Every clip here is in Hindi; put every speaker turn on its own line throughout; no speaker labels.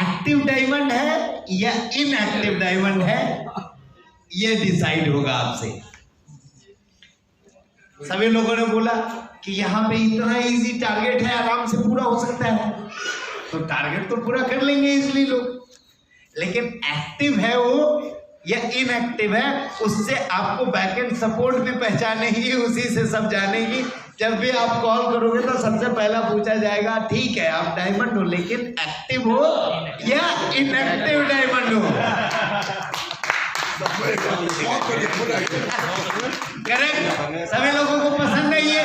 एक्टिव डायमंड है या इनएक्टिव डायमंड है, ये डिसाइड होगा आपसे। सभी लोगों ने बोला कि यहाँ पे इतना इजी टारगेट है, आराम से पूरा हो सकता है, तो टारगेट तो पूरा कर लेंगे इसलिए लोग। लेकिन एक्टिव है वो या इनएक्टिव है, उससे आपको बैकएंड सपोर्ट भी पहचानेगी, उसी से सब जानेगी। जब भी आप कॉल करोगे तो सबसे पहला पूछा जाएगा ठीक है आप डायमंड हो, लेकिन एक्टिव हो या इनएक्टिव डायमंड हो। करेक्ट? सभी लोगों को पसंद है ये?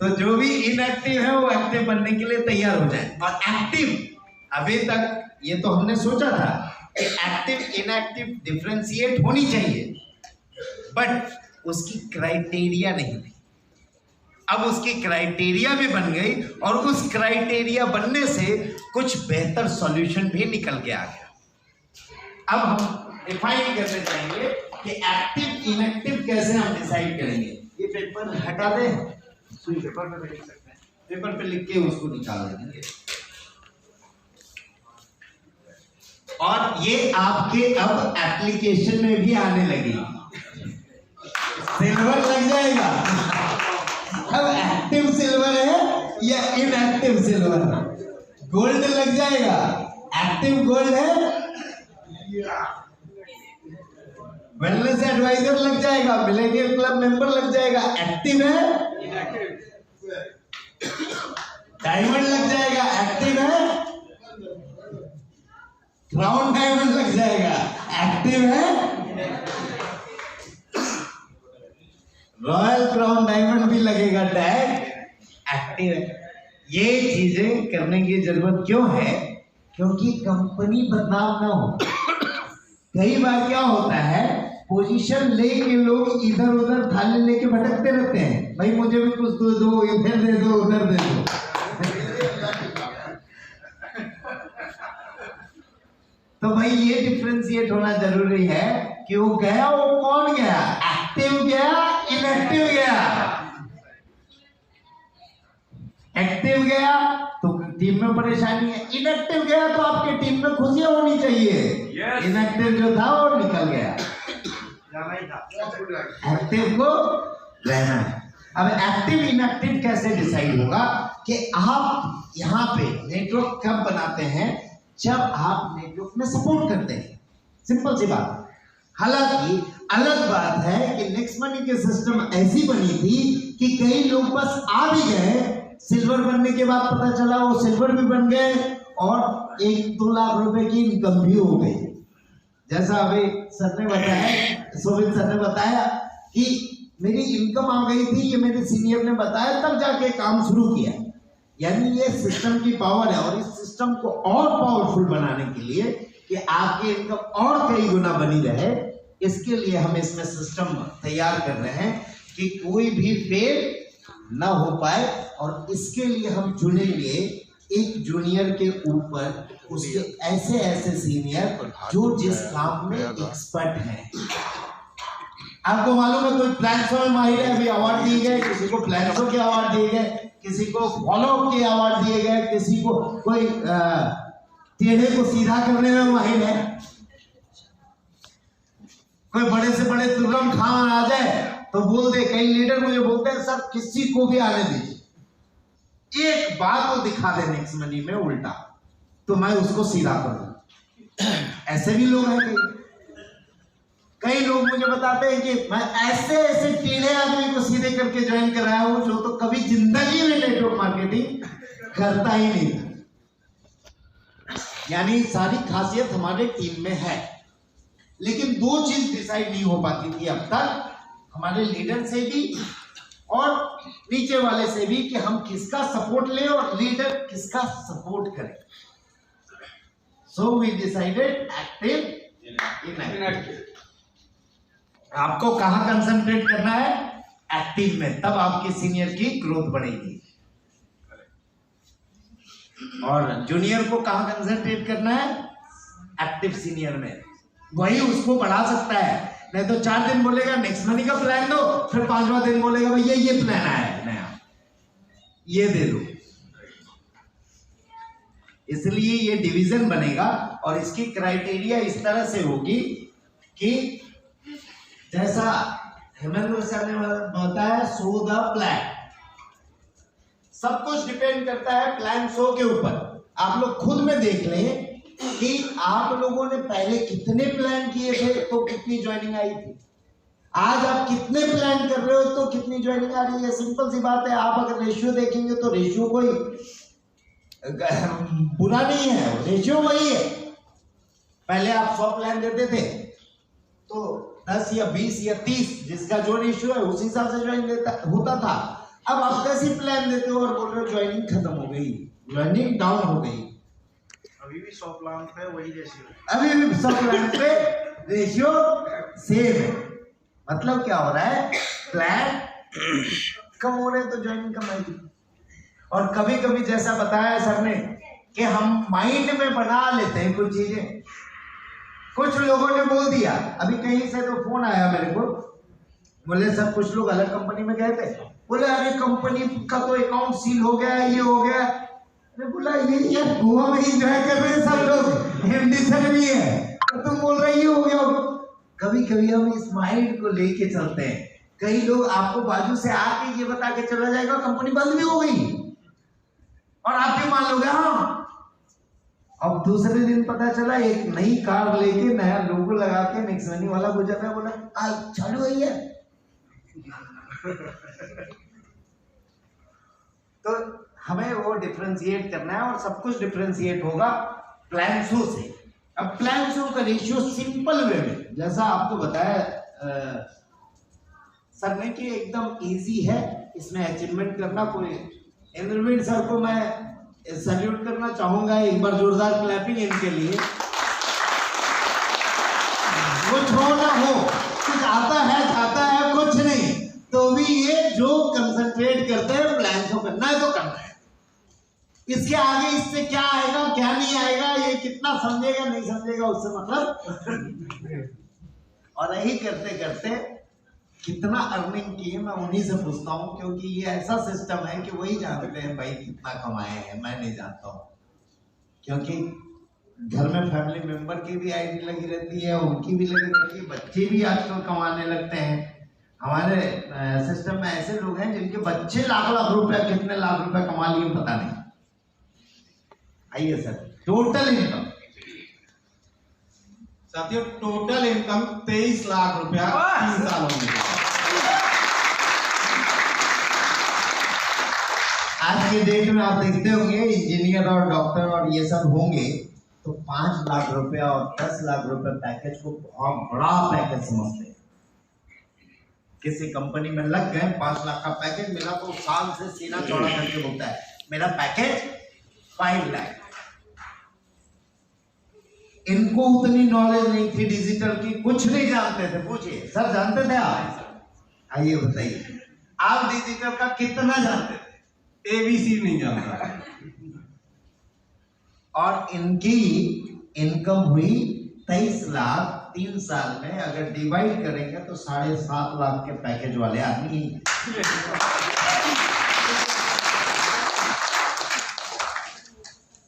तो जो भी इनएक्टिव है वो एक्टिव बनने के लिए तैयार हो जाए। और एक्टिव, अभी तक ये तो हमने सोचा था कि एक्टिव इनएक्टिव डिफरेंशिएट होनी चाहिए, बट उसकी क्राइटेरिया नहीं थी। अब उसकी क्राइटेरिया भी बन गई और उस क्राइटेरिया बनने से कुछ बेहतर सॉल्यूशन भी निकल के आ गया। अब हम डिफाइन करने चाहेंगे कि एक्टिव इनएक्टिव कैसे हम डिसाइड करेंगे। ये पेपर हटा दें, सुई पेपर पे लिख सकते हैं, पेपर पे लिख के उसको निकाल देंगे। और ये आपके अब एप्लीकेशन में भी आने लगी। सिल्वर लग जाएगा। अब एक्टिव सिल्वर है या इनएक्टिव सिल्वर, गोल्ड लग जाएगा। एक्टिव गोल्ड है, वेलनेस एडवाइजर लग जाएगा, मिलेनियल क्लब मेंबर लग जाएगा। एक्टिव है, डायमंड लग जाएगा। एक्टिव है, क्राउन डायमंड लग जाएगा। एक्टिव है, रॉयल क्राउन डायमंड भी लगेगा। टैग एक्टिव है। ये चीजें करने की जरूरत क्यों है? क्योंकि कंपनी बदनाम ना हो। कई बार क्या होता है, पोजीशन लेके लोग इधर उधर थाली लेके भटकते रहते हैं, भाई मुझे भी कुछ दो, इधर दे दो, उधर दे दो। तो भाई ये डिफरेंशिएट होना जरूरी है कि वो गया, वो कौन गया, एक्टिव गया, इनएक्टिव गया। एक्टिव गया तो टीम में परेशानी है, इनएक्टिव गया तो आपके टीम में खुशियां होनी चाहिए। इनएक्टिव जो था वो निकल गया, एक्टिव को रहना है। अब एक्टिव इनएक्टिव कैसे डिसाइड होगा कि आप यहाँ पे नेटवर्क कब बनाते हैं, जब आप नेटवर्क में सपोर्ट करते हैं। सिंपल सी बात। हालांकि अलग बात है कि नेक्स्ट मनी के सिस्टम ऐसी बनी थी कि कई लोग बस आ भी गए, सिल्वर बनने के बाद पता चला वो सिल्वर भी बन गए और 1-2 लाख रुपए की इनकम भी हो गई। जैसा अभी सर ने बताया, सोविन सर ने बताया कि मेरी इनकम आ गई थी, ये मेरे सीनियर ने बताया, तब जाके काम शुरू किया। यानी ये सिस्टम की पावर है। और इस सिस्टम को और पावरफुल बनाने के लिए कि आपकी इनकम और कई गुना बनी रहे, इसके लिए हम इसमें सिस्टम तैयार कर रहे हैं कि कोई भी फेल ना हो पाए। और इसके लिए हम चुनेंगे एक जूनियर के ऊपर उसके ऐसे ऐसे सीनियर जो जिस काम में एक्सपर्ट हैं। आपको मालूम है कोई प्लान में माहिर है, अभी अवार्ड दिए गए, किसी को प्लान के अवार्ड दिए गए, किसी को फॉलोअप के अवार्ड दिए गए, किसी को कोई टेढ़े को सीधा करने में माहिर है। कोई बड़े से बड़े तुर्रम खान आ जाए तो बोल दे, कई लीडर मुझे बोलते हैं सर किसी को भी आने दीजिए, एक बात वो दिखा दे नेक्स्ट मनी में उल्टा, तो मैं उसको सीधा कर दूं। ऐसे भी लोग हैं। कई लोग मुझे बताते हैं कि मैं ऐसे ऐसे टेढ़े आदमी को सीधे करके ज्वाइन कराया हूं जो तो कभी जिंदगी में नेटवर्क मार्केटिंग करता ही नहीं था। यानी सारी खासियत हमारे टीम में है, लेकिन 2 चीज डिसाइड नहीं हो पाती थी अब तक हमारे लीडर से भी और नीचे वाले से भी कि हम किसका सपोर्ट लें और लीडर किसका सपोर्ट करें। So we decided active inactive. आपको कहां कंसंट्रेट करना है, एक्टिव में, तब आपके सीनियर की ग्रोथ बढ़ेगी। और जूनियर को कहां कंसंट्रेट करना है, एक्टिव सीनियर में, वही उसको बढ़ा सकता है। नहीं तो 4 दिन बोलेगा नेक्स्ट मनी का प्लान दो, फिर 5वां दिन बोलेगा भैया ये प्लान आया है नया, ये दे दो। इसलिए ये डिवीजन बनेगा और इसकी क्राइटेरिया इस तरह से होगी कि जैसा हेमेंद्र सर ने बताया, शो द प्लान। सब कुछ डिपेंड करता है प्लान शो के ऊपर। आप लोग खुद में देख लें कि आप लोगों ने पहले कितने प्लान किए थे तो कितनी ज्वाइनिंग आई थी, आज आप कितने प्लान कर रहे हो तो कितनी ज्वाइनिंग आ रही है। सिंपल सी बात है। आप अगर रेशियो देखेंगे तो रेशियो कोई बुरा नहीं है, रेशियो वही है। पहले आप 100 प्लान देते थे तो 10 या 20 या 30 जिसका जो रेशियो है उस हिसाब से ज्वाइनिंग होता था। अब आप 10 ही प्लान देते हो और बोल रहे हो ज्वाइनिंग खत्म हो गई, ज्वाइनिंग डाउन हो गई।
अभी भी 100 प्लान पे वही रेशियो,
अभी भी 100 प्लान पे रेशियो सेम है। मतलब क्या हो रहा है, प्लान कम हो रहे तो ज्वाइनिंग कम आएगी। और कभी कभी जैसा बताया सर ने कि हम माइंड में बना लेते हैं कुछ चीजें। कुछ लोगों ने बोल दिया, अभी कहीं से तो फोन आया मेरे को, बोले सर कुछ लोग अलग कंपनी में गए थे, बोले अरे कंपनी का तो अकाउंट सील हो गया, ये हो गया। अरे बोला ये यार गोवा में एंजॉय कर रहे हैं सब लोग, एमडी सर भी है, तुम बोल रहे ये हो गया। कभी कभी हम इस माइंड को लेके चलते हैं। कई लोग आपको बाजू से आके ये बता के चला जाएगा कंपनी बंद भी हो गई और आप भी मान लोगे हाँ। अब दूसरे दिन पता चला एक नई कार लेके नया लोगो लगा के नेक्सनी वाला गुजर रहा है, बोला आज चालू हुई है। तो हमें वो डिफरेंशिएट करना है और सब कुछ डिफरेंशिएट होगा प्लान शो से। अब प्लान शो का रेशियो सिंपल वे में जैसा आपको बताया सर ने कि एकदम इजी है इसमें अचीवमेंट करना। कोई इंद्रवीर सर को मैं सैल्यूट करना चाहूंगा, एक बार जोरदार क्लैपिंग इनके लिए। कुछ हो ना हो, कुछ आता है जाता है, कुछ नहीं तो भी ये जो कंसंट्रेट करते हैं प्लान शो करना है तो करना है। इसके आगे इससे क्या आएगा क्या नहीं आएगा, ये कितना समझेगा नहीं समझेगा उससे मतलब। और यही करते करते कितना अर्निंग की है मैं उन्हीं से पूछता हूँ, क्योंकि ये ऐसा सिस्टम है कि वही जानते हैं भाई कितना कमाए हैं, मैं नहीं जानता हूँ। क्योंकि घर में फैमिली मेंबर की भी आईडी लगी रहती है, उनकी भी लगी रहती है, बच्चे भी आजकल कमाने लगते हैं। हमारे सिस्टम में ऐसे लोग हैं जिनके बच्चे लाख लाख रुपया, कितने लाख रुपया कमा लिए पता नहीं। आइए सर, टोटल इनकम
साथियों, टोटल इनकम 23 लाख रुपया 3 सालों में।
आज के डेट में आप देखते होंगे इंजीनियर और डॉक्टर और ये सब होंगे तो 5 लाख रुपया और 10 लाख रुपए पैकेज को बहुत बड़ा पैकेज समझते हैं। किसी कंपनी में लग गए, 5 लाख का पैकेज मिला तो साल से सीना चौड़ा करके बोलता है मेरा पैकेज 5 लाख। इनको उतनी नॉलेज नहीं थी डिजिटल की, कुछ नहीं जानते थे। पूछिए सर जानते थे आप? आइए बताइए आप डिजिटल का कितना जानते थे?
एबीसी नहीं जानता।
और इनकी इनकम हुई 23 लाख 3 साल में। अगर डिवाइड करेंगे तो 7.5 लाख के पैकेज वाले आदमी।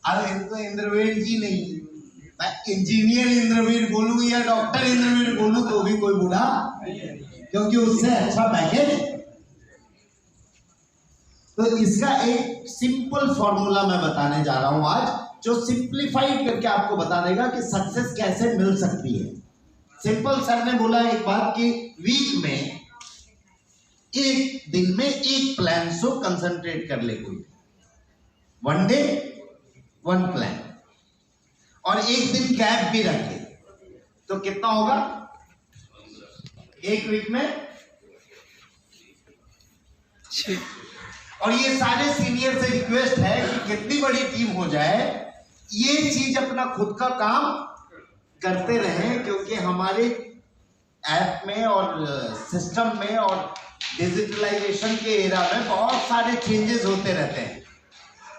अरे इनको इंद्रवीर जी नहीं, मैं इंजीनियर इंद्रवीर बोलूं या डॉक्टर इंद्रवीर बोलूं तो भी कोई बुरा, क्योंकि उससे अच्छा पैकेज। तो इसका एक सिंपल फॉर्मूला मैं बताने जा रहा हूं आज, जो सिंप्लीफाइड करके आपको बता देगा कि सक्सेस कैसे मिल सकती है। सिंपल सर ने बोला एक बात कि वीक में, एक दिन में एक प्लान शो कंसंट्रेट कर ले कोई, 1 डे 1 प्लान, और एक दिन गैप भी रखे तो कितना होगा एक वीक में 6। और ये सारे सीनियर से रिक्वेस्ट है कि कितनी बड़ी टीम हो जाए ये चीज अपना खुद का काम करते रहें, क्योंकि हमारे ऐप में और सिस्टम में और डिजिटलाइजेशन के एरा में बहुत सारे चेंजेस होते रहते हैं।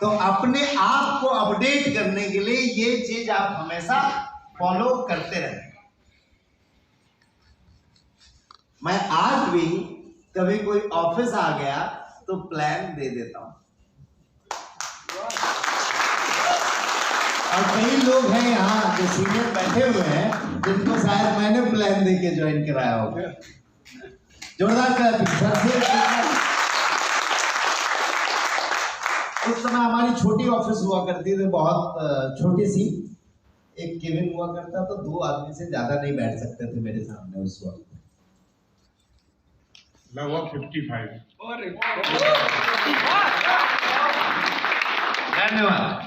तो अपने आप को अपडेट करने के लिए ये चीज आप हमेशा फॉलो करते रहें। मैं आज भी कभी कोई ऑफिस आ गया तो प्लान दे देता हूं। और कई लोग हैं यहाँ जो सीनियर बैठे हुए हैं जिनको शायद मैंने प्लान दे के ज्वाइन कराया होगा। जोरदार कर। उस समय हमारी छोटी ऑफिस हुआ करती थी, बहुत छोटी सी, एक केबिन हुआ करता, तो 2 आदमी से ज्यादा नहीं बैठ सकते थे मेरे सामने उस वक्त।
लगभग 55।
धन्यवाद।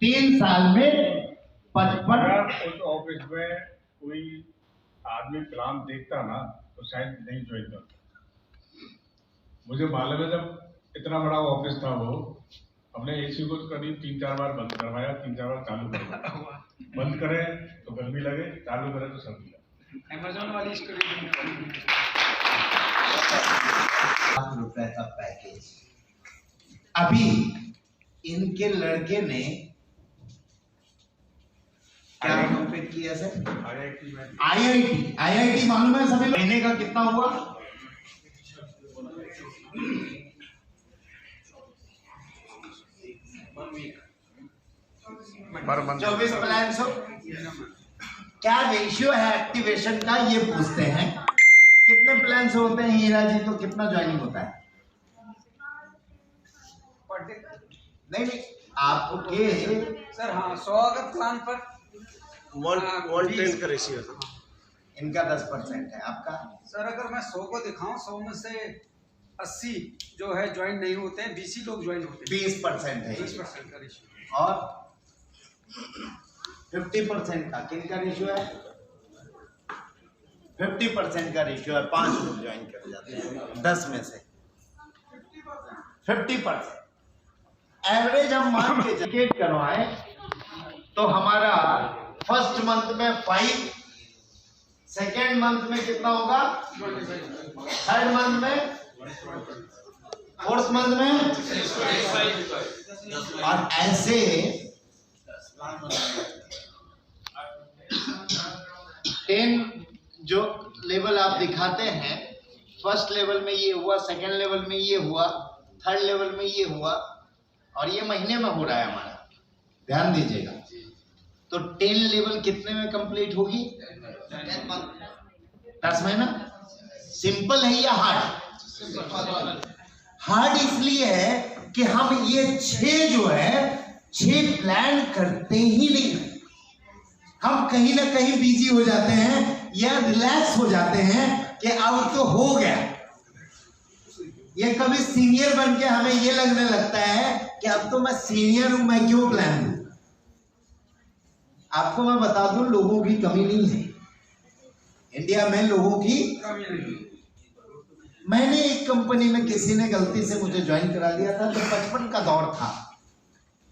3 साल में 55।
उस ऑफिस में कोई आदमी प्लान देखता ना तो शायद नहीं ज्वाइन करता। मुझे मालूम है जब इतना बड़ा ऑफिस था वो, हमने एसी को करीब 3-4 बार बंद करवाया, 3-4 बार चालू करवाया। बंद करें तो गर्मी लगे, चालू करें तो सर्दी लगे।
अमेज़न वाली स्टोरी।
₹1,00,000 का पैकेज। अभी इनके लड़के ने क्या कंप्लीट किया सर? IIT मालूम है सभी लोग? महीने का कितना हुआ?
Per month
24 plan. क्या रेशियो है एक्टिवेशन का, ये पूछते हैं। कितने प्लान होते हैं हीरा जी, तो कितना ज्वाइनिंग होता है? नहीं आपके
सर हाँ 100 अगर प्लान पर
1:10 का रेशियो था।
इनका 10% है, आपका?
सर अगर मैं 100 को दिखाऊं, 100 में से 80 जो है ज्वाइन नहीं होते हैं, 20 ही लोग ज्वाइन होते हैं।
20% है।
20% का रेशियो।
और 50% का किनका रेशियो है? 50% का रेशियो है, 5 लोग ज्वाइन कर जाते हैं 10 में से। 50% एवरेज हम मान के टिकट करवाएं तो हमारा फर्स्ट मंथ में 5, सेकेंड मंथ में कितना होगा, थर्ड मंथ में, फोर्थ मंथ में, और ऐसे 10 जो लेवल आप दिखाते हैं, फर्स्ट लेवल में ये हुआ, सेकेंड लेवल में ये हुआ, थर्ड लेवल में ये हुआ, और ये महीने में हो रहा है हमारा, ध्यान दीजिएगा। तो 10 लेवल कितने में कंप्लीट होगी? 10 महीना। सिंपल है या हार्ड? हार्ड इसलिए है कि हम ये 6 जो है 6 प्लान करते ही नहीं, हम कहीं ना कहीं बिजी हो जाते हैं या रिलैक्स हो जाते हैं कि अब तो हो गया। ये कभी सीनियर बन के हमें ये लगने लगता है कि अब तो मैं सीनियर हूं, मैं क्यों प्लान दूं। आपको मैं बता दूं, लोगों की कमी नहीं है इंडिया में, लोगों की
कमी नहीं।
मैंने एक कंपनी में किसी ने गलती से मुझे ज्वाइन करा दिया था, तो 55 का दौर था,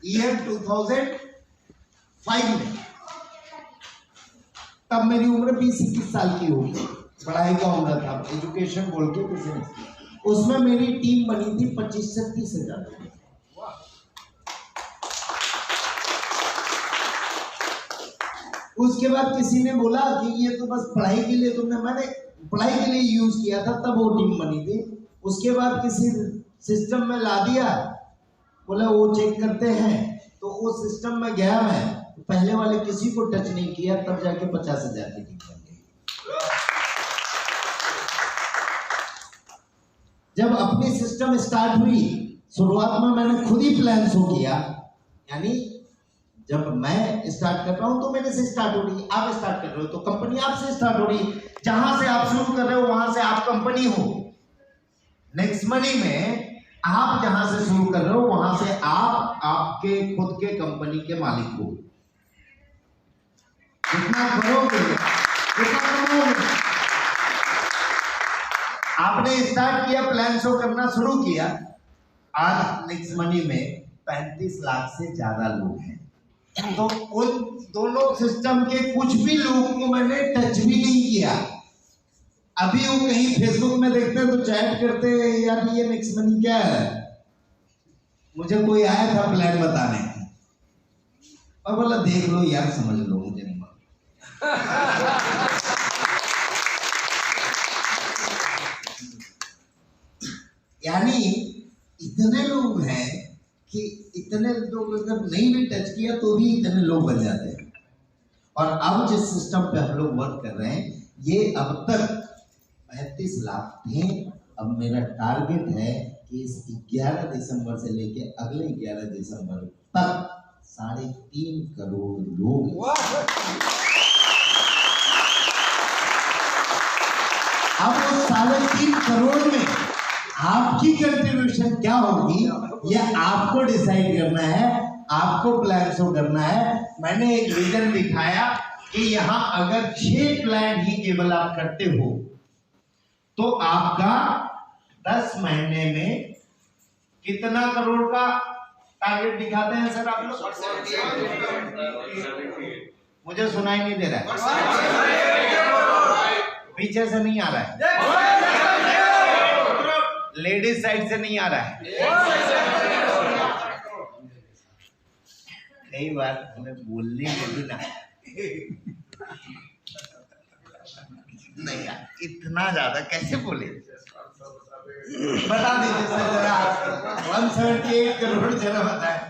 ईयर 2005 में। तब मेरी उम्र 20-21 साल की होगी, पढ़ाई का उम्र था, एजुकेशन बोल के किसी ने। उसमें मेरी टीम बनी थी 25 से 30 हजार। उसके बाद किसी ने बोला कि ये तो बस पढ़ाई के लिए तुमने, मैंने पढ़ाई के लिए यूज किया था, तब वो टीम बनी थी। उसके बाद किसी सिस्टम में ला दिया, बोला वो चेक करते हैं, तो वो सिस्टम में गया मैं, पहले वाले किसी को टच नहीं किया, तब जाके 50,000 की टीम बन गई। जब अपनी सिस्टम स्टार्ट हुई, शुरुआत में मैंने खुद ही प्लान शो किया, यानी जब मैं स्टार्ट कर रहा हूं तो मेरे से स्टार्ट हो रही है, आप स्टार्ट कर रहे हो तो कंपनी आपसे स्टार्ट हो रही है, जहां से आप शुरू कर रहे हो वहां से आप कंपनी हो। नेक्स्ट मनी में आप जहां से शुरू कर रहे हो वहां से आप आपके खुद के कंपनी के मालिक हो। जितना करोगे उतना कमाओगे। आपने स्टार्ट किया, प्लान शो करना शुरू किया, आज नेक्स्ट मनी में 35 लाख से ज्यादा लोग हैं। तो उन दोनों सिस्टम के कुछ भी लोगों को मैंने टच भी नहीं किया। अभी वो कहीं फेसबुक में देखते हैं तो चैट करते हैं, यार ये नेक्स्ट मनी क्या है, मुझे कोई आया था प्लान बताने, और बोला देख लो यार, समझ लो, मुझे नहीं मालूम। यानी इतने लोग हैं कि इतने लोग अगर नहीं भी टच किया तो भी इतने लोग बन जाते हैं। और अब जिस सिस्टम पे हम लोग वर्क कर रहे हैं, ये अब तक 35 लाख थे। अब मेरा टारगेट है कि इस 11 दिसंबर से लेके अगले 11 दिसंबर तक 3.5 करोड़ लोग। अब वो 3.5 करोड़ में आपकी कंट्रीब्यूशन क्या होगी, यह आपको डिसाइड करना है, आपको प्लान शो करना है। मैंने एक विजन दिखाया कि यहाँ अगर 6 प्लान ही केवल आप करते हो तो आपका 10 महीने में कितना करोड़ का टारगेट दिखाते हैं सर आप लोग? मुझे सुनाई नहीं दे रहा है, पीछे से नहीं आ रहा है, लेडीज साइड से नहीं आ रहा है। कई बार हमें बोलने में भी ना नहीं यार, इतना ज्यादा कैसे बोले, बता दीजिए सर जरा। 178 करोड़ जरा बताएं,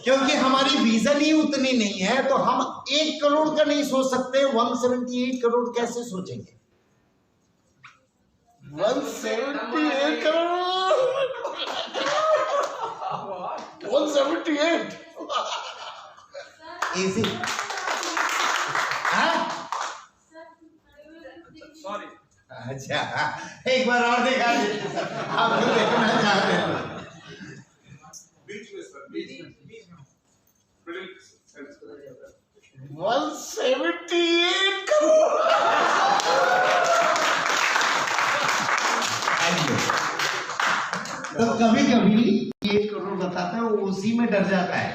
क्योंकि हमारी विजन ही उतनी नहीं है तो हम 1 करोड़ का नहीं सोच सकते, 178 करोड़ कैसे सोचेंगे? 178 करोड़, 178 इजी।
सॉरी,
अच्छा एक बार और दिखा दीजिए सर, आप जो देखना चाहते हैं। 178 करोड़। तो कभी कभी 1 करोड़ बताता है, वो उसी में डर जाता है,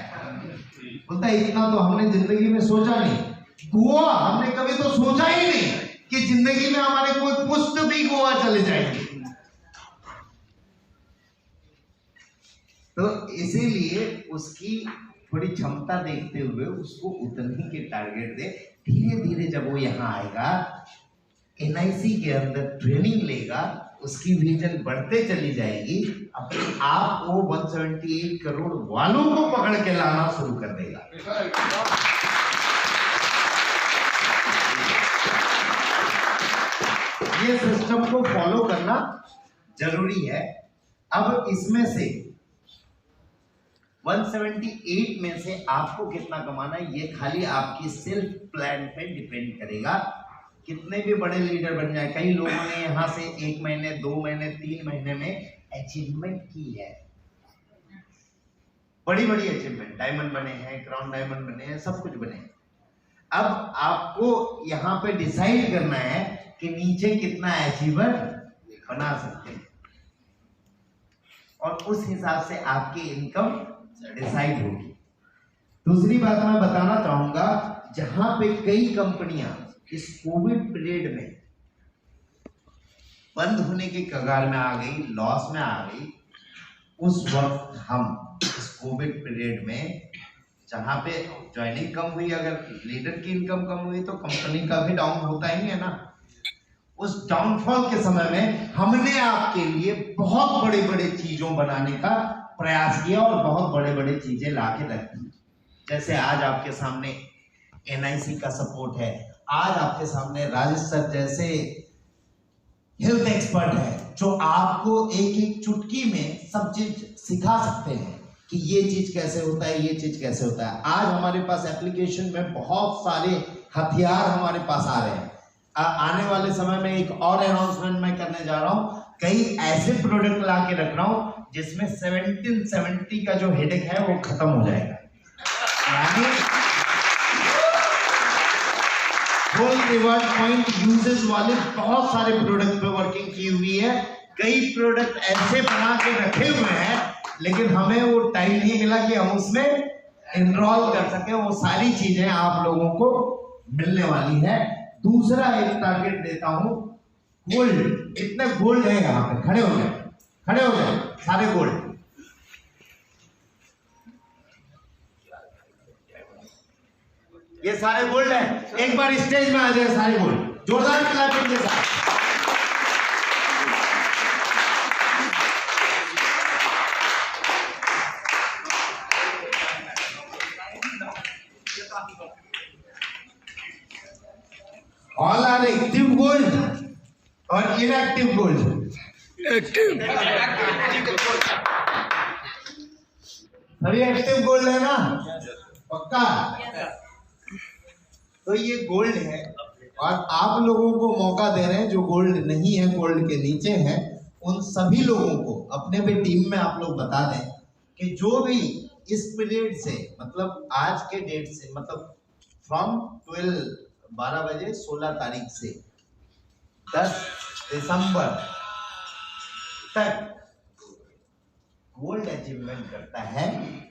बोलता है इतना तो हमने जिंदगी में सोचा नहीं। गोवा हमने कभी तो सोचा ही नहीं कि जिंदगी में हमारे कोई पुष्ट भी गोवा चले जाएंगे। तो इसीलिए उसकी थोड़ी क्षमता देखते हुए उसको उतने के टारगेट दे। धीरे धीरे जब वो यहाँ आएगा, एनआईसी के अंदर ट्रेनिंग लेगा, उसकी विजन बढ़ते चली जाएगी, अपने आप वो 178 करोड़ वालों को पकड़ के लाना शुरू कर देगा। ये सिस्टम को फॉलो करना जरूरी है। अब इसमें से 178 में से आपको कितना कमाना है, ये खाली आपकी सेल्फ प्लान पे डिपेंड करेगा। कितने भी बड़े लीडर बन जाए, कई लोगों ने यहाँ से 1 महीने 2 महीने 3 महीने में अचीवमेंट की है, बड़ी बड़ी अचीवमेंट, डायमंड बने हैं, क्राउन डायमंड बने हैं, सब कुछ बने हैं। अब आपको यहाँ पे डिसाइड करना है कि नीचे कितना अचीवर बना सकते हैं, और उस हिसाब से आपकी इनकम डिसाइड होगी। दूसरी बात मैं बताना चाहूंगा, जहां पे कई कंपनियां इस कोविड पीरियड में बंद होने के कगार में आ गई, लॉस में आ गई, उस वक्त हम इस कोविड पीरियड में जहां पे ज्वाइनिंग कम हुई, अगर लीडर की इनकम कम हुई तो कंपनी का भी डाउन होता ही है ना। उस डाउनफॉल के समय में हमने आपके लिए बहुत बड़े बड़े चीजों बनाने का प्रयास किया और बहुत बड़े बड़े चीजें लाके रखी। जैसे आज आपके सामने एनआईसी का सपोर्ट है, आज आपके सामने राजेश सर जैसे हेल्थ एक्सपर्ट है जो आपको एक एक चुटकी में सब चीज सिखा सकते हैं कि ये चीज कैसे होता है, ये चीज कैसे होता है। आज हमारे पास एप्लीकेशन में बहुत सारे हथियार हमारे पास आ रहे हैं। आने वाले समय में एक और अनाउंसमेंट मैं करने जा रहा हूं, कई ऐसे प्रोडक्ट ला के रख रहा हूं जिसमें 1770 का जो हेडेक है वो खत्म हो जाएगा। यानी फुल रिवॉर्ड पॉइंट यूजेस वाले बहुत सारे प्रोडक्ट पे वर्किंग की हुई है। कई प्रोडक्ट ऐसे बना के रखे हुए हैं लेकिन हमें वो टाइम नहीं मिला कि हम उसमें एनरोल कर सके। वो सारी चीजें आप लोगों को मिलने वाली है। दूसरा एक टारगेट देता हूं, गोल्ड। इतने गोल्ड है यहाँ पे, खड़े हो गए, खड़े हो गए सारे गोल्ड। ये सारे गोल्ड है, एक बार स्टेज में आ जाए सारे गोल्ड, जोरदार क्लैपिंग के साथ। ऑल आर एक्टिव गोल्ड और इनएक्टिव गोल्ड। सभी एक्टिव गोल्ड है ना? पक्का? तो ये गोल्ड है और आप लोगों को मौका दे रहे हैं जो गोल्ड नहीं है, गोल्ड के नीचे है, उन सभी लोगों को अपने भी टीम में आप लोग बता दें कि जो भी इस पीरियड से मतलब आज के डेट से मतलब फ्रॉम 12 बजे 16 तारीख से 10 दिसंबर तक गोल्ड अचीवमेंट करता है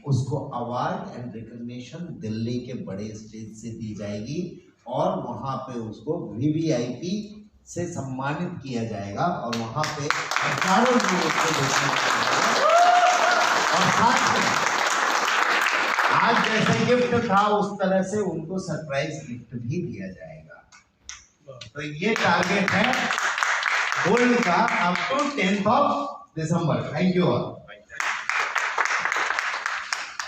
उसको अवार्ड एंड रिकॉग्निशन दिल्ली के बड़े स्टेज से दी जाएगी और वहां पे उसको VVIP से सम्मानित किया जाएगा और वहां पे हजारों लोगों को देखने को मिलेगा। और साथ में आज जैसे गिफ्ट था उस तरह से उनको सरप्राइज गिफ्ट भी दिया जाएगा। तो ये टारगेट है गोल्ड का अप टू 10 दिसंबर। Thank you all.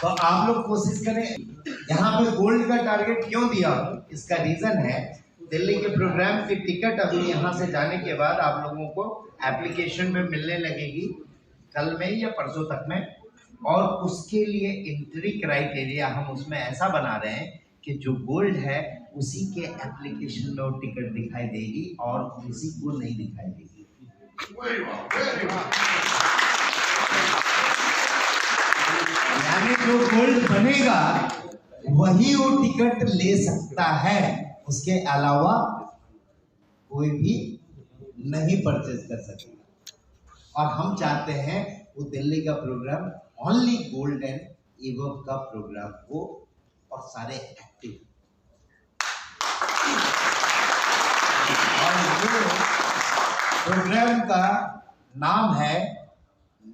तो आप लोग कोशिश करें। यहाँ पे गोल्ड का टारगेट क्यों दिया? इसका रीजन है दिल्ली के प्रोग्राम की टिकट अभी यहाँ से जाने के बाद आप लोगों को एप्लीकेशन में मिलने लगेगी कल में या परसों तक में, और उसके लिए एंट्री क्राइटेरिया हम उसमें ऐसा बना रहे हैं कि जो गोल्ड है उसी के एप्लीकेशन में वो टिकट दिखाई देगी और किसी को नहीं दिखाई देगी। यानी जो गोल्ड बनेगा वही वो टिकट ले सकता है, उसके अलावा कोई भी नहीं परचेज कर सकेगा। और हम चाहते हैं वो दिल्ली का programme only gold and above का प्रोग्राम हो और सारे एक्टिव। और ये प्रोग्राम का नाम है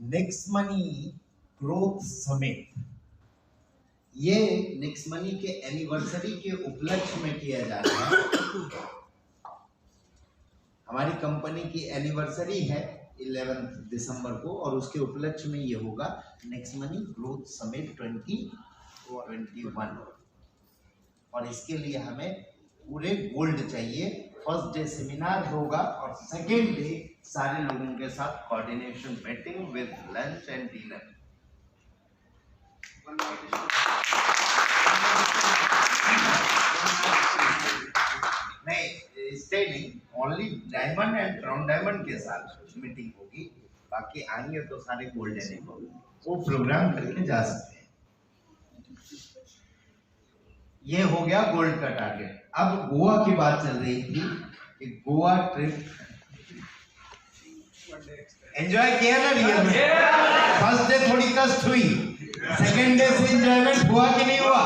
नेक्स्ट मनी ग्रोथ समिट। ये नेक्स्ट मनी के एनिवर्सरी के उपलक्ष्य में किया जा रहा है। हमारी कंपनी की एनिवर्सरी है 11 दिसंबर को और उसके उपलक्ष्य में ये होगा नेक्स्ट मनी ग्रोथ समिट 2021। और इसके लिए हमें पूरे गोल्ड चाहिए। फर्स्ट डे सेमिनार होगा और सेकेंड डे सारे लोगों के साथ coordination meeting with lunch and dinner. नहीं स्टे नहीं, only diamond and crown diamond के साथ मीटिंग होगी। बाकी आएंगे तो सारे गोल्डन वो प्रोग्राम करके जा सकते हैं। ये हो गया गोल्ड का टारगेट। अब गोवा की बात चल रही थी कि गोवा ट्रिप एंजॉय किया ना रियल में? फर्स्ट डे थोड़ी कष्ट हुई, सेकेंड डे से एंजॉयमेंट हुआ कि नहीं हुआ?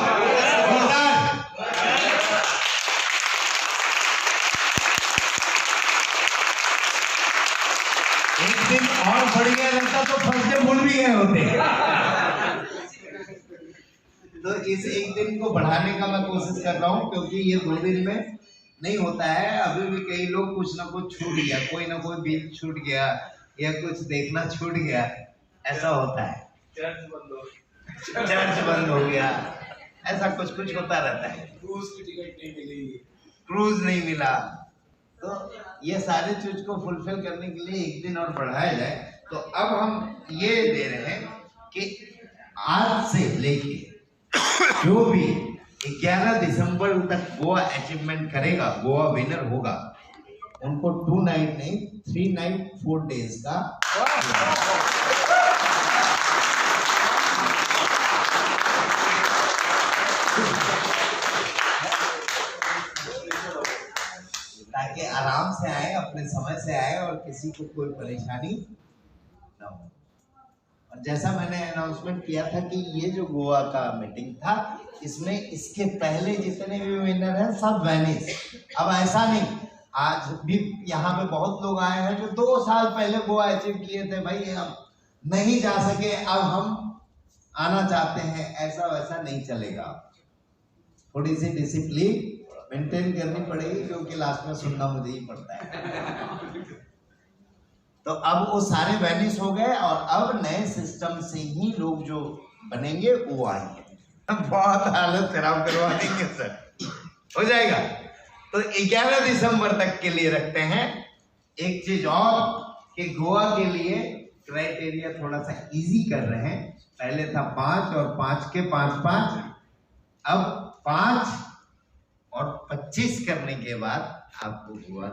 एक दिन और बढ़ गया रहता तो फर्स्ट डे भूल भी गए होते। तो इस एक दिन को बढ़ाने का मैं कोशिश कर रहा हूँ क्योंकि ये 2 दिन में नहीं होता है। अभी भी कई लोग कुछ ना कुछ छूट गया, कोई ना कोई बीच छूट गया या कुछ देखना छूट गया, ऐसा होता है। चर्च बंद हो गया, ऐसा कुछ कुछ होता रहता है।
क्रूज की टिकट नहीं मिली,
क्रूज नहीं मिला, तो ये सारे चीज को फुलफिल करने के लिए एक दिन और बढ़ाया जाए। तो अब हम ये दे रहे हैं कि आज से लेके जो भी 11 दिसंबर तक गोवा अचीवमेंट करेगा, गोवा विनर होगा, उनको 2 नाइट नहीं 3 नाइट 4 डेज का ताकि आराम से आए, अपने समय से आए और किसी को कोई परेशानी ना हो। और जैसा मैंने अनाउंसमेंट किया था कि ये जो गोवा का मीटिंग था इसमें इसके पहले जितने भी विनर हैं सब वैनिश। अब ऐसा नहीं, आज भी यहाँ पे बहुत लोग आए हैं जो 2 साल पहले गोवा अचीव किए थे, भाई हम नहीं जा सके अब हम आना चाहते हैं, ऐसा वैसा नहीं चलेगा। थोड़ी सी डिसिप्लिन मेंटेन करनी पड़ेगी क्योंकि लास्ट में सुनना मुझे ही पड़ता है। तो अब वो सारे वैनिश हो गए और अब नए सिस्टम से ही लोग जो बनेंगे वो आएंगे। बहुत हालत खराब करवा देंगे सर, हो जाएगा। तो 11 दिसंबर तक के लिए रखते हैं। एक चीज और कि गोवा के लिए क्राइटेरिया थोड़ा सा इजी कर रहे हैं। पहले था 5 और 5 के 5, अब 5 और 25 करने के बाद आपको गोवा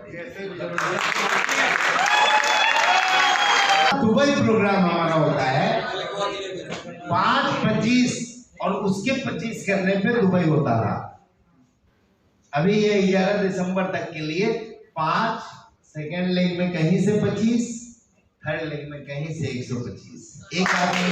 दुबई प्रोग्राम हमारा होता है 5, 25 और उसके 25 करने पे दुबई होता था। अभी ये 11 दिसंबर तक के लिए 5, सेकेंड लेग में कहीं से 25, थर्ड लेग में कहीं से 125। एक आदमी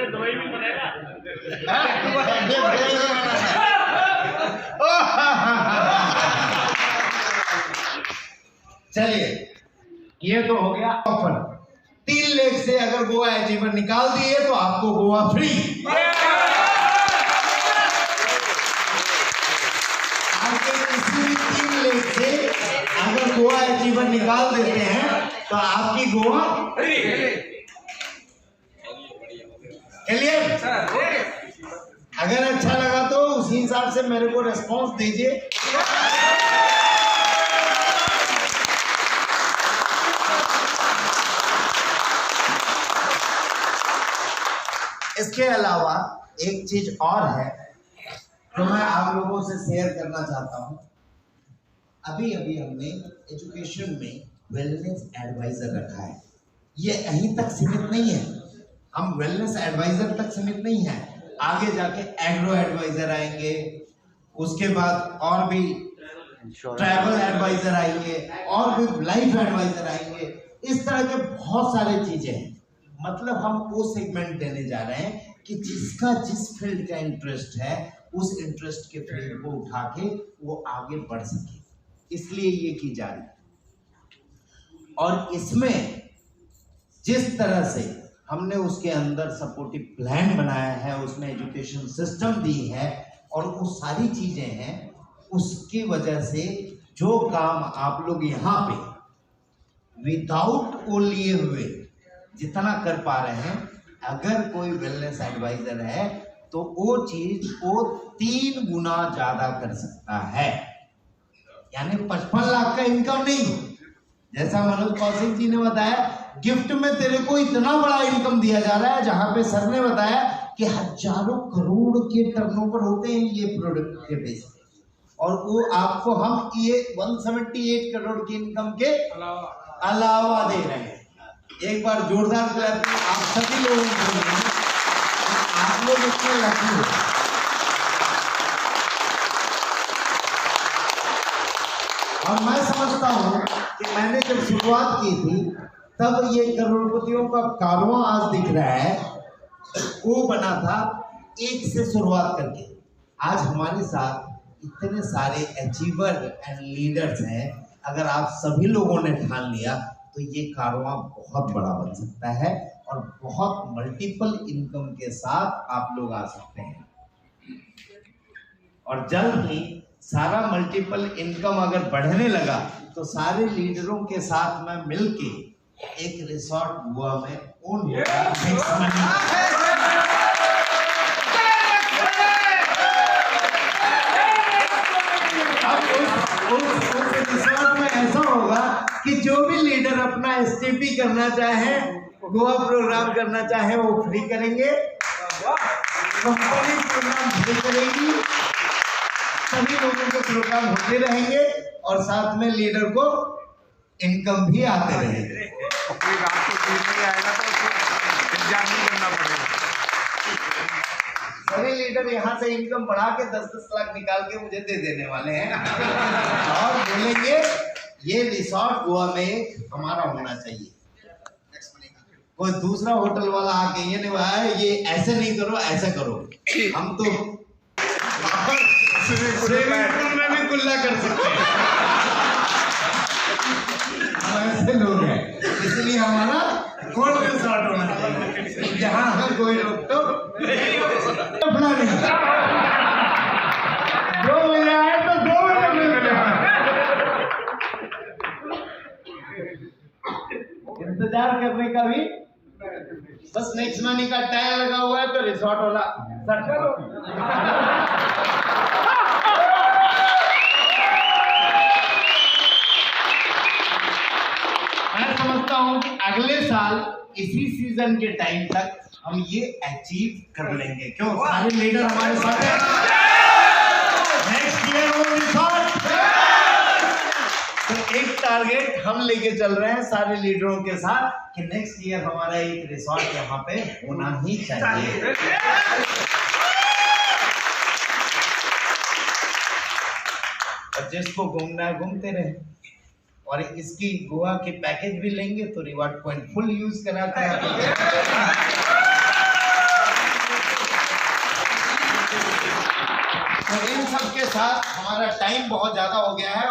दुबई में बनेगा।
चलिए, ये तो हो गया ऑफर। 3 लेग से अगर गोवा अचीवर निकाल दिए तो आपको गोवा फ्री। आपके किसी भी 3 लेग से अगर गोवा अचीवर निकाल देते हैं तो आपकी गोवा क्लियर। अगर अच्छा लगा तो उसी हिसाब से मेरे को रेस्पॉन्स दीजिए। इसके अलावा एक चीज और है जो मैं आप लोगों से शेयर करना चाहता हूं। अभी अभी हमने एजुकेशन में वेलनेस एडवाइजर रखा है। ये यहीं तक सीमित नहीं है, हम वेलनेस एडवाइजर तक सीमित नहीं है, आगे जाके एग्रो एडवाइजर आएंगे, उसके बाद और भी ट्रैवल एडवाइजर आएंगे और भी लाइफ एडवाइजर आएंगे। इस तरह के बहुत सारे चीजें हैं। मतलब हम वो सेगमेंट देने जा रहे हैं कि जिसका जिस फील्ड का इंटरेस्ट है उस इंटरेस्ट के फील्ड को उठा के वो आगे बढ़ सके, इसलिए ये की जा रही है। और इसमें जिस तरह से हमने उसके अंदर सपोर्टिव प्लान बनाया है, उसमें एजुकेशन सिस्टम दी है और वो सारी चीजें हैं, उसकी वजह से जो काम आप लोग यहाँ पे विदाउट वो लिए हुए जितना कर पा रहे हैं, अगर कोई वेलनेस एडवाइजर है तो वो चीज को 3 गुना ज्यादा कर सकता है। यानी 55 लाख का इनकम नहीं, जैसा मनोज कौशिक जी ने बताया, गिफ्ट में तेरे को इतना बड़ा इनकम दिया जा रहा है, जहां पे सर ने बताया कि हजारों करोड़ के टर्नओवर होते हैं ये प्रोडक्ट के बेस पे, और वो आपको हम ये 178 करोड़ की इनकम के अलावा दे रहे हैं। एक बार जोरदार क्लैप आप सभी लोगों को, आप लोग इसमें लकी हो। और मैं समझता हूं कि मैंने जब शुरुआत की थी तब ये करोड़पतियों का कारवां आज दिख रहा है, वो बना था 1 से शुरुआत करके। आज हमारे साथ इतने सारे अचीवर एंड लीडर्स हैं, अगर आप सभी लोगों ने ठान लिया तो ये कारवां बहुत बड़ा बन सकता है और बहुत मल्टीपल इनकम के साथ आप लोग आ सकते हैं। और जल्द ही सारा मल्टीपल इनकम अगर बढ़ने लगा तो सारे लीडरों के साथ मैं मिलके एक रिसोर्ट गोवा में ओन रिसोर्ट में ऐसा होगा कि जो भी लीडर अपना एसटीपी करना चाहे, गोवा प्रोग्राम करना चाहे, वो फ्री करेंगे, कंपनी प्रोग्राम फ्री करेगी, सभी लोगों के प्रोग्राम होते रहेंगे और साथ में लीडर को इनकम भी आते रहेंगे।
कोई रात को दूर नहीं आएगा तो उसको इंतजार नहीं करना पड़ेगा।
सभी लीडर यहाँ से इनकम बढ़ा के 10-10 लाख निकाल के मुझे दे देने वाले हैं और बोलेंगे ये रिसोर्ट गोवा में हमारा होना चाहिए। कोई दूसरा होटल वाला आके ये नहीं बोला ये ऐसे नहीं करो, ऐसा करो, हम तो स्विमिंग पूल में भी कुल्ला कर सकते हैं, हम ऐसे लोग हैं। इसलिए हमारा गोल्ड रिसोर्ट होना चाहिए जहाँ कोई रोक टोक नहीं। 2 महीने आए तो 2 महीने मिले। इंतजार करने का भी बस नेक्स्ट मनी का टाइम लगा हुआ है तो रिसोर्ट वाला सर करो। मैं समझता हूं कि अगले साल इसी सीजन के टाइम तक हम ये अचीव कर लेंगे। क्यों? सारे लीडर हमारे साथ हैं। नेक्स्ट ईयर वो रिसोर्ट। तो एक टारगेट हम लेके चल रहे हैं सारे लीडरों के साथ कि नेक्स्ट ईयर हमारा एक रिसोर्ट यहाँ पे होना ही चाहिए। और जिसको घूमना है घूमते रहे, और इसकी गोवा के पैकेज भी लेंगे तो रिवार्ड पॉइंट फुल यूज कराता है। तो इन सब के साथ हमारा टाइम बहुत ज्यादा हो गया है।